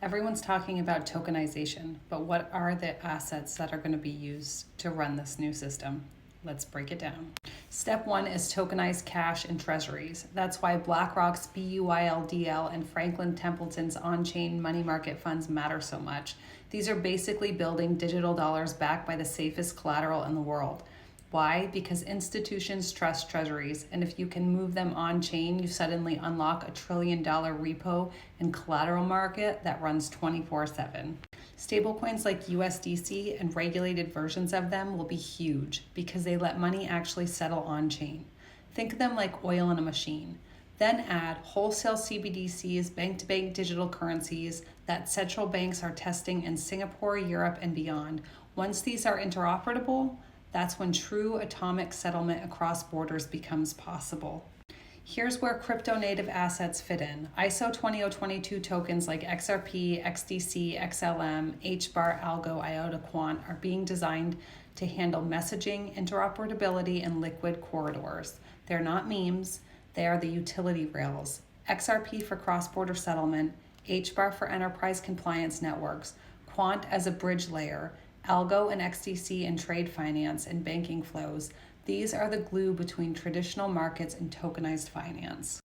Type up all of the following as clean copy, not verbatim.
Everyone's talking about tokenization, but what are the assets that are going to be used to run this new system? Let's break it down. Step one is tokenized cash and treasuries. That's why BlackRock's BUILDL and Franklin Templeton's on-chain money market funds matter so much. These are basically building digital dollars backed by the safest collateral in the world. Why? Because institutions trust treasuries, and if you can move them on chain, you suddenly unlock a $1 trillion repo and collateral market that runs 24/7. Stablecoins like USDC and regulated versions of them will be huge because they let money actually settle on chain. Think of them like oil in a machine. Then add wholesale CBDCs, bank to bank digital currencies that central banks are testing in Singapore, Europe, and beyond. Once these are interoperable, that's when true atomic settlement across borders becomes possible. Here's where crypto native assets fit in. ISO 20022 tokens like XRP, XDC, XLM, HBAR, Algo, IOTA, Quant are being designed to handle messaging, interoperability, and liquid corridors. They're not memes, they are the utility rails. XRP for cross-border settlement, HBAR for enterprise compliance networks, Quant as a bridge layer, Algo and XDC in trade finance and banking flows. These are the glue between traditional markets and tokenized finance.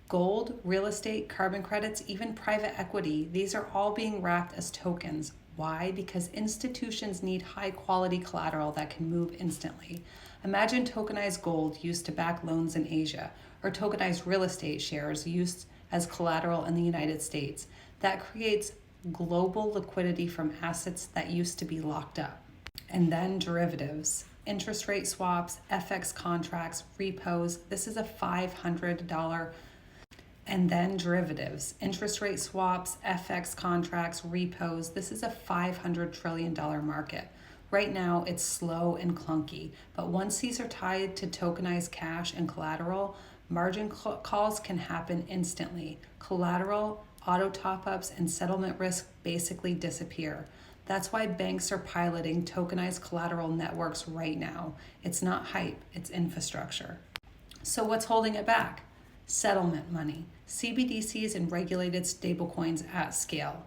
Gold, real estate, carbon credits, even private equity, these are all being wrapped as tokens. Why? Because institutions need high quality collateral that can move instantly. Imagine tokenized gold used to back loans in Asia, or tokenized real estate shares used as collateral in the United States. That creates global liquidity from assets that used to be locked up. And then derivatives, interest rate swaps, FX contracts, repos. This is a $500. And then derivatives, interest rate swaps, FX contracts, repos. This is a $500 trillion market. Right now, it's slow and clunky, but once these are tied to tokenized cash and collateral, margin calls can happen instantly. Collateral, auto top-ups, and settlement risk basically disappear. That's why banks are piloting tokenized collateral networks right now. It's not hype, it's infrastructure. So what's holding it back? Settlement money, CBDCs and regulated stablecoins at scale.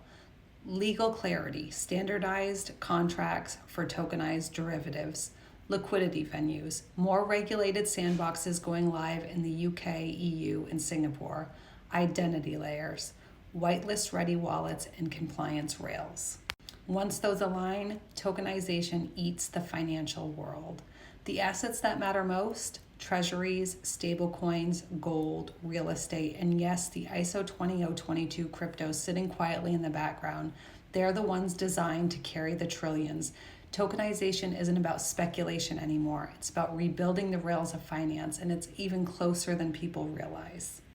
Legal clarity, standardized contracts for tokenized derivatives. Liquidity venues, more regulated sandboxes going live in the UK, EU, and Singapore. Identity layers, whitelist ready wallets, and compliance rails. Once those align, tokenization eats the financial world. The assets that matter most: treasuries, stablecoins, gold, real estate, and yes, the ISO 20022 crypto sitting quietly in the background. They're the ones designed to carry the trillions. Tokenization isn't about speculation anymore. It's about rebuilding the rails of finance, and it's even closer than people realize.